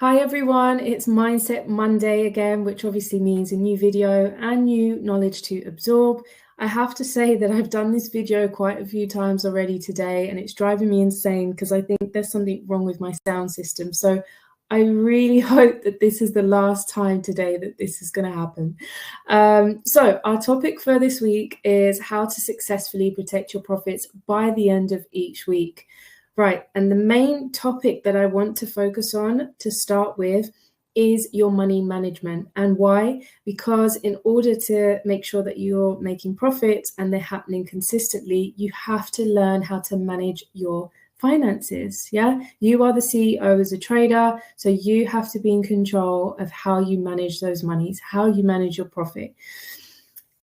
Hi everyone, it's Mindset Monday again, which obviously means a new video and new knowledge to absorb. I have to say that I've done this video quite a few times already today and it's driving me insane because I think there's something wrong with my sound system. So I really hope that this is the last time today that this is going to happen. So our topic for this week is how to successfully protect your profits by the end of each week. Right, and the main topic that I want to focus on to start with is your money management. And why? Because in order to make sure that you're making profits and they're happening consistently, you have to learn how to manage your finances. Yeah, you are the CEO as a trader, so you have to be in control of how you manage those monies, how you manage your profit.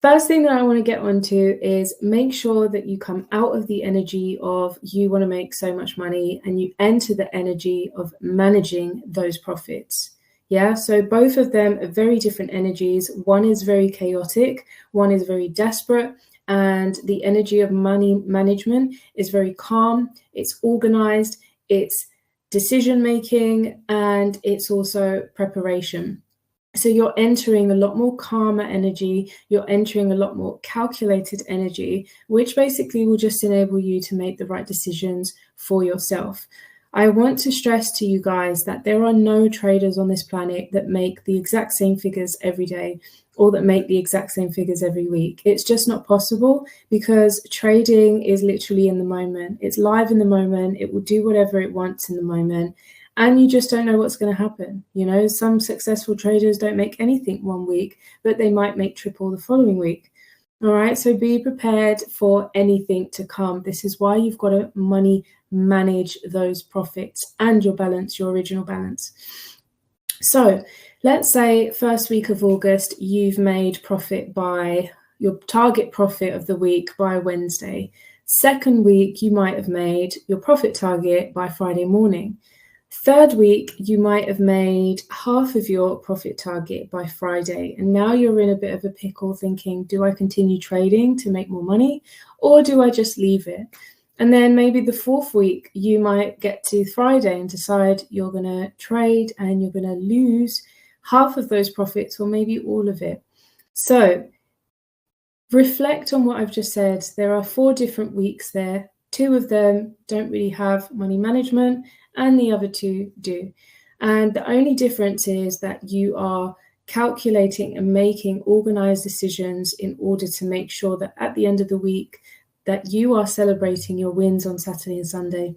First thing that I want to get onto is make sure that you come out of the energy of you want to make so much money and you enter the energy of managing those profits. Yeah, so both of them are very different energies. One is very chaotic, one is very desperate, and the energy of money management is very calm, it's organized, it's decision making, and it's also preparation. So you're entering a lot more calmer energy, you're entering a lot more calculated energy, which basically will just enable you to make the right decisions for yourself. I want to stress to you guys that there are no traders on this planet that make the exact same figures every day or that make the exact same figures every week. It's just not possible because trading is literally in the moment. It's live in the moment. It will do whatever it wants in the moment. And you just don't know what's going to happen. You know, some successful traders don't make anything one week, but they might make triple the following week. All right, so be prepared for anything to come. This is why you've got to money manage those profits and your balance, your original balance. So let's say first week of August, you've made profit by your target profit of the week by Wednesday. Second week, you might have made your profit target by Friday morning. Third week, you might have made half of your profit target by Friday. And now you're in a bit of a pickle thinking, do I continue trading to make more money or do I just leave it? And then maybe the fourth week, you might get to Friday and decide you're going to trade and you're going to lose half of those profits or maybe all of it. So reflect on what I've just said. There are 4 different weeks there. 2 of them don't really have money management and the other 2 do. And the only difference is that you are calculating and making organized decisions in order to make sure that at the end of the week that you are celebrating your wins on Saturday and Sunday,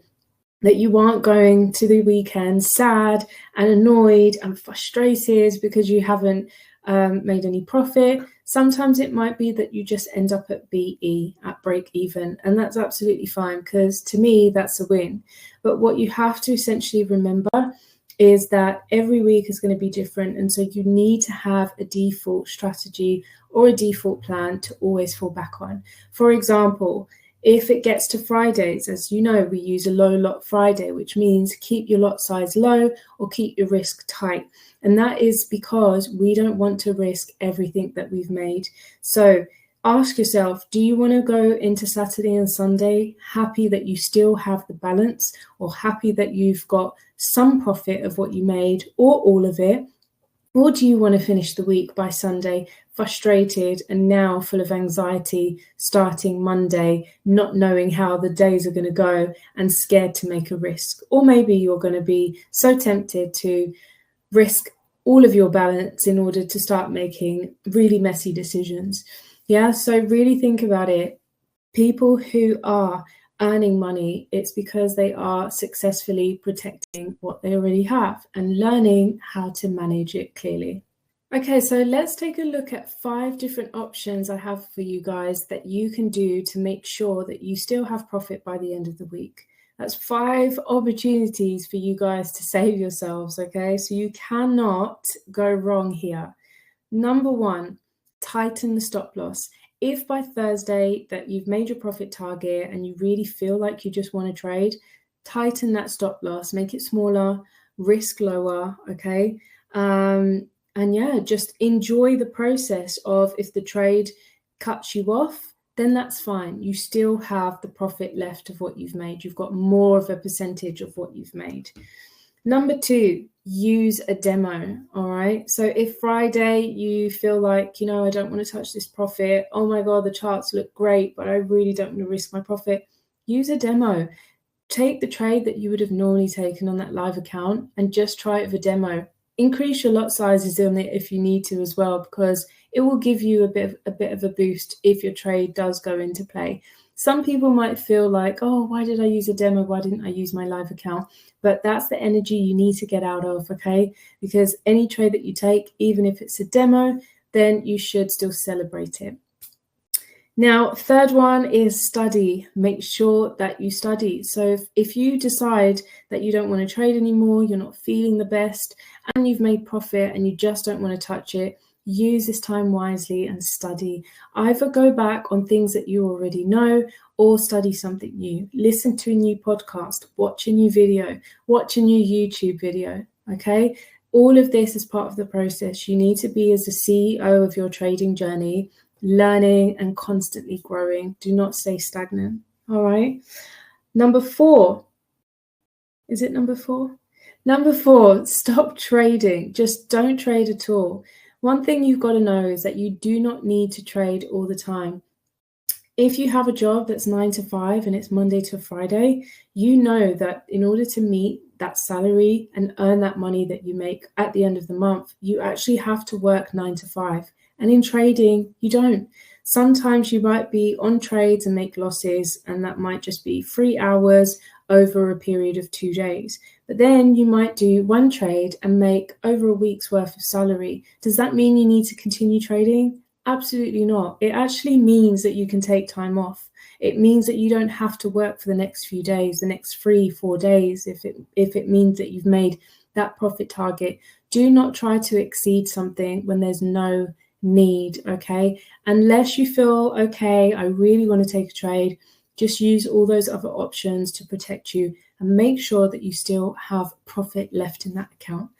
that you aren't going to the weekend sad and annoyed and frustrated because you haven't made any profit. Sometimes it might be that you just end up at BE, at break even, and that's absolutely fine because to me, that's a win. But what you have to essentially remember is that every week is going to be different. And so you need to have a default strategy or a default plan to always fall back on. For example, if it gets to Fridays, as you know, we use a low lot Friday, which means keep your lot size low or keep your risk tight. And that is because we don't want to risk everything that we've made. So ask yourself, do you want to go into Saturday and Sunday happy that you still have the balance or happy that you've got some profit of what you made or all of it? Or do you want to finish the week by Sunday frustrated and now full of anxiety starting Monday, not knowing how the days are going to go and scared to make a risk? Or maybe you're going to be so tempted to risk all of your balance in order to start making really messy decisions. Yeah, so really think about it. People who are earning money, it's because they are successfully protecting what they already have and learning how to manage it clearly. Okay, so let's take a look at 5 different options I have for you guys that you can do to make sure that you still have profit by the end of the week. That's 5 opportunities for you guys to save yourselves, okay? So you cannot go wrong here. Number 1, tighten the stop loss. If by Thursday that you've made your profit target and you really feel like you just want to trade, tighten that stop loss, make it smaller, risk lower, okay? And yeah, just enjoy the process of if the trade cuts you off, then that's fine. You still have the profit left of what you've made. You've got more of a percentage of what you've made. Number 2, use a demo. All right. So if Friday you feel like, I don't want to touch this profit. Oh my God, the charts look great, but I really don't want to risk my profit. Use a demo. Take the trade that you would have normally taken on that live account and just try it with a demo. Increase your lot sizes on it if you need to as well, because it will give you a bit of a boost if your trade does go into play. Some people might feel like, oh, why did I use a demo? Why didn't I use my live account? But that's the energy you need to get out of, okay? Because any trade that you take, even if it's a demo, then you should still celebrate it. Now, third one is study. Make sure that you study. So if you decide that you don't want to trade anymore, you're not feeling the best, and you've made profit and you just don't want to touch it, use this time wisely and study. Either go back on things that you already know or study something new. Listen to a new podcast, watch a new video, watch a new YouTube video, okay? All of this is part of the process. You need to be as the CEO of your trading journey, learning and constantly growing. Do not stay stagnant, all right? Number 4. Is it number 4? Number 4, stop trading. Just don't trade at all. One thing you've got to know is that you do not need to trade all the time. If you have a job that's 9 to 5 and it's Monday to Friday, you know that in order to meet that salary and earn that money that you make at the end of the month, you actually have to work 9 to 5. And in trading, you don't. Sometimes you might be on trades and make losses, and that might just be 3 hours over a period of 2 days. But then you might do one trade and make over a week's worth of salary. Does that mean you need to continue trading? Absolutely not. It actually means that you can take time off. It means that you don't have to work for the next few days, the next 3-4 days, if it means that you've made that profit target. Do not try to exceed something when there's no need, okay? Unless you feel, okay, I really want to take a trade, just use all those other options to protect you and make sure that you still have profit left in that account.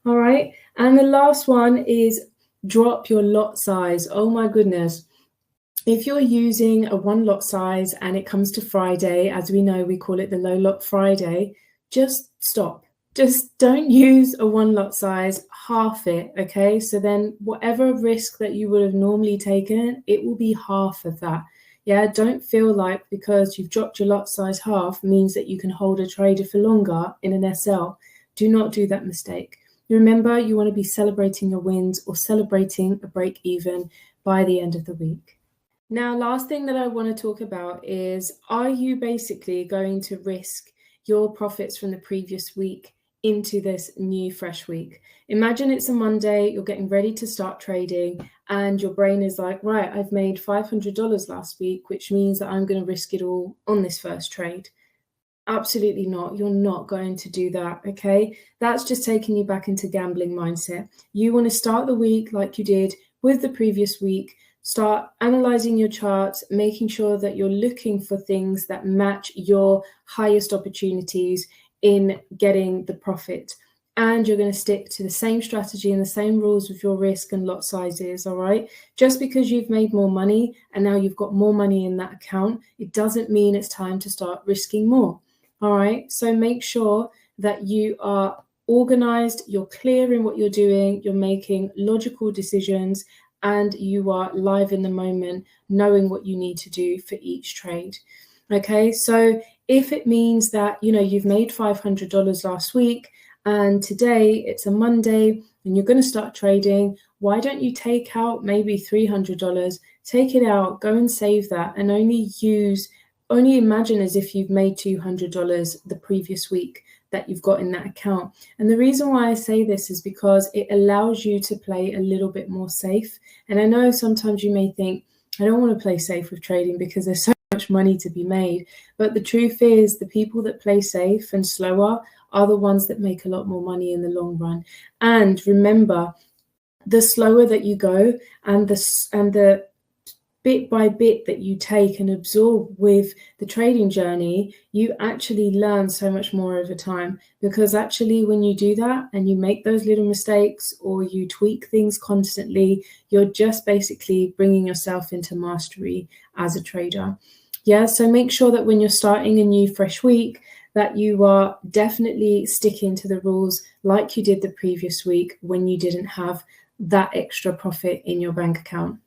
All right. And the last one is drop your lot size. Oh my goodness. If you're using a 1 lot size and it comes to Friday, as we know, we call it the low lot Friday, just stop. Just don't use a 1 lot size, half it, okay? So then whatever risk that you would have normally taken, it will be half of that. Yeah, don't feel like because you've dropped your lot size half means that you can hold a trader for longer in an SL. Do not do that mistake. Remember, you want to be celebrating your wins or celebrating a break even by the end of the week. Now, last thing that I want to talk about is, are you basically going to risk your profits from the previous week into this new fresh week? Imagine it's a Monday, you're getting ready to start trading, and your brain is like, right, I've made $500 last week, which means that I'm going to risk it all on this first trade. Absolutely not. You're not going to do that, okay? That's just taking you back into gambling mindset. You want to start the week like you did with the previous week. Start analyzing your charts, making sure that you're looking for things that match your highest opportunities in getting the profit. And you're going to stick to the same strategy and the same rules with your risk and lot sizes, all right? Just because you've made more money and now you've got more money in that account, it doesn't mean it's time to start risking more, all right? So make sure that you are organized, you're clear in what you're doing, you're making logical decisions, and you are live in the moment, knowing what you need to do for each trade. Okay, so if it means that, you've made $500 last week and today it's a Monday and you're going to start trading, why don't you take out maybe $300, take it out, go and save that, and only imagine as if you've made $200 the previous week that you've got in that account. And the reason why I say this is because it allows you to play a little bit more safe. And I know sometimes you may think, I don't want to play safe with trading because there's so much money to be made. But the truth is, the people that play safe and slower are the ones that make a lot more money in the long run. And remember, the slower that you go and the bit by bit that you take and absorb with the trading journey, you actually learn so much more over time. Because actually when you do that and you make those little mistakes or you tweak things constantly, you're just basically bringing yourself into mastery as a trader. Yeah, so make sure that when you're starting a new fresh week, that you are definitely sticking to the rules like you did the previous week when you didn't have that extra profit in your bank account.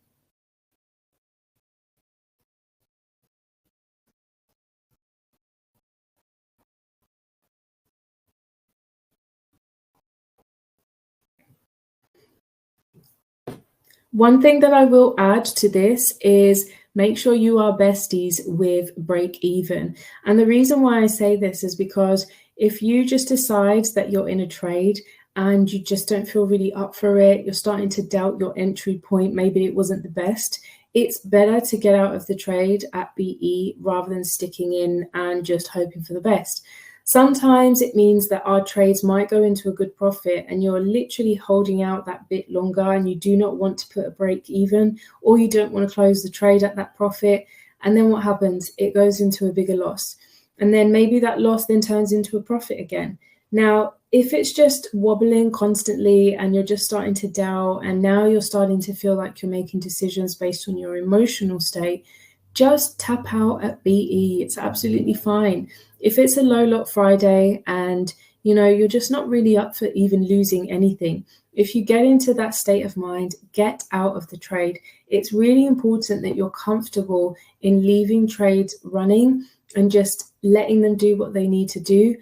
One thing that I will add to this is make sure you are besties with break even. And the reason why I say this is because if you just decide that you're in a trade and you just don't feel really up for it, you're starting to doubt your entry point, maybe it wasn't the best, it's better to get out of the trade at BE rather than sticking in and just hoping for the best. Sometimes it means that our trades might go into a good profit and you're literally holding out that bit longer and you do not want to put a break even, or you don't want to close the trade at that profit. And then what happens? It goes into a bigger loss. And then maybe that loss then turns into a profit again. Now, if it's just wobbling constantly and you're just starting to doubt and now you're starting to feel like you're making decisions based on your emotional state, just tap out at BE. It's absolutely fine. If it's a low lot Friday and you're just not really up for even losing anything, if you get into that state of mind, get out of the trade. It's really important that you're comfortable in leaving trades running and just letting them do what they need to do,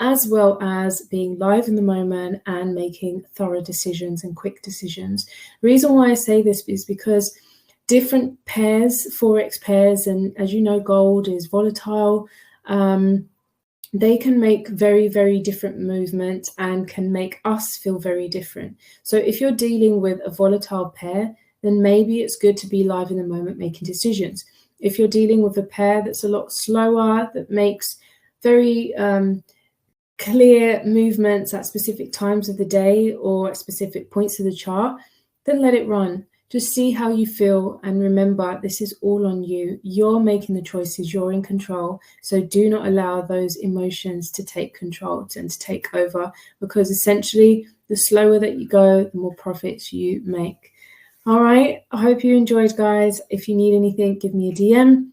as well as being live in the moment and making thorough decisions and quick decisions. The reason why I say this is because different pairs, Forex pairs, and as you know, gold is volatile. They can make very, very different movements and can make us feel very different. So if you're dealing with a volatile pair, then maybe it's good to be live in the moment making decisions. If you're dealing with a pair that's a lot slower, that makes very clear movements at specific times of the day or at specific points of the chart, then let it run. Just see how you feel, and remember, this is all on you. You're making the choices, you're in control. So do not allow those emotions to take control and to take over, because essentially the slower that you go, the more profits you make. All right, I hope you enjoyed, guys. If you need anything, give me a DM.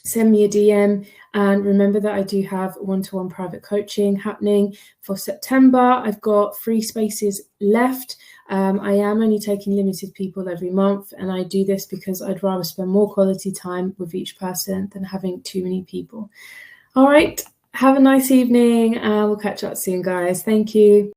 Send me a DM, and remember that I do have one-to-one private coaching happening for September. I've got 3 spaces left. I am only taking limited people every month, and I do this because I'd rather spend more quality time with each person than having too many people. All right, have a nice evening, and we'll catch up soon, guys. Thank you.